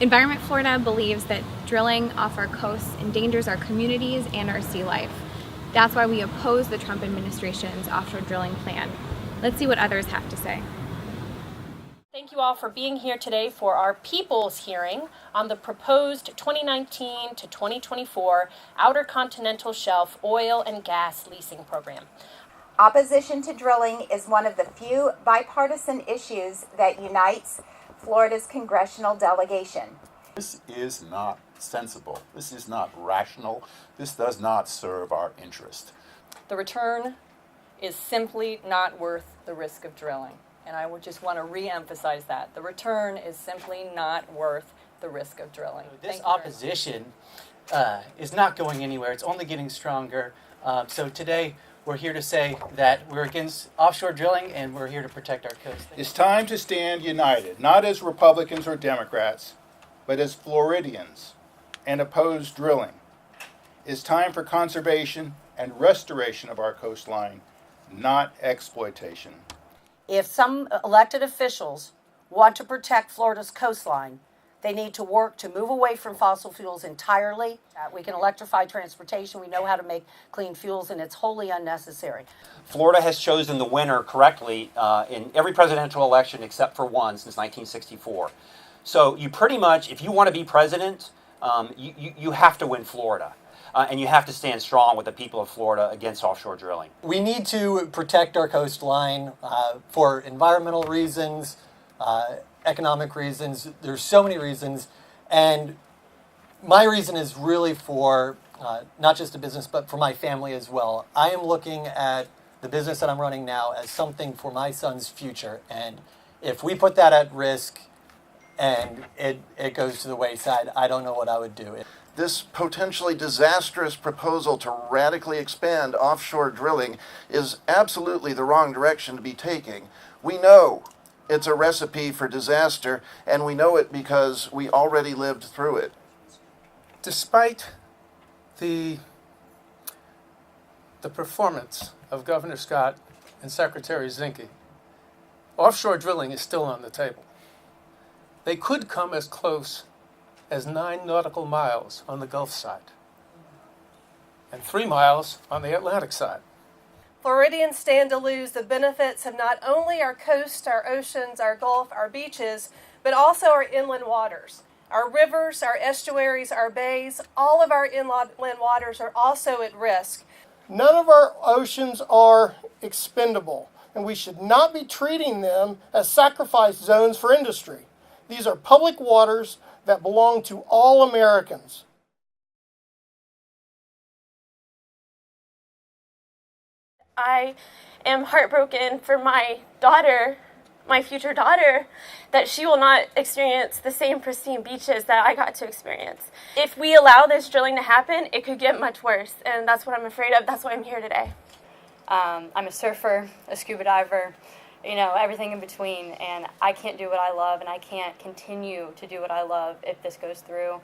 Environment Florida believes that drilling off our coasts endangers our communities and our sea life. That's why we oppose the Trump administration's offshore drilling plan. Let's see what others have to say. Thank you all for being here today for our People's hearing on the proposed 2019 to 2024 Outer Continental Shelf oil and gas leasing program. Opposition to drilling is one of the few bipartisan issues that unites Florida's congressional delegation. This is not sensible. This is not rational. This does not serve our interest. The return is simply not worth the risk of drilling. And I would just want to re-emphasize that. The return is simply not worth the risk of drilling. This opposition is not going anywhere. It's only getting stronger. So today we're here to say that we're against offshore drilling and we're here to protect our coast. It's time to stand united, not as Republicans or Democrats, but as Floridians, and oppose drilling. It's time for conservation and restoration of our coastline, not exploitation. If some elected officials want to protect Florida's coastline, they need to work to move away from fossil fuels entirely. We can electrify transportation. We know how to make clean fuels, and it's wholly unnecessary. Florida has chosen the winner correctly in every presidential election except for one since 1964. So you pretty much, if you want to be president, you have to win Florida. And you have to stand strong with the people of Florida against offshore drilling. We need to protect our coastline for environmental reasons, economic reasons. There's so many reasons. And my reason is really for not just a business, but for my family as well. I am looking at the business that I'm running now as something for my son's future. And if we put that at risk and it goes to the wayside, I don't know what I would do. This potentially disastrous proposal to radically expand offshore drilling is absolutely the wrong direction to be taking. We know it's a recipe for disaster, and we know it because we already lived through it. Despite the performance of Governor Scott and Secretary Zinke, offshore drilling is still on the table. They could come as close as 9 nautical miles on the Gulf side and 3 miles on the Atlantic side. Floridians stand to lose the benefits of not only our coast, our oceans, our Gulf, our beaches, but also our inland waters. Our rivers, our estuaries, our bays, all of our inland waters are also at risk. None of our oceans are expendable, and we should not be treating them as sacrifice zones for industry. These are public waters that belong to all Americans. I am heartbroken for my daughter, my future daughter, that she will not experience the same pristine beaches that I got to experience. If we allow this drilling to happen, it could get much worse, and that's what I'm afraid of. That's why I'm here today. I'm a surfer, a scuba diver, everything in between, and I can't do what I love, and I can't continue to do what I love if this goes through.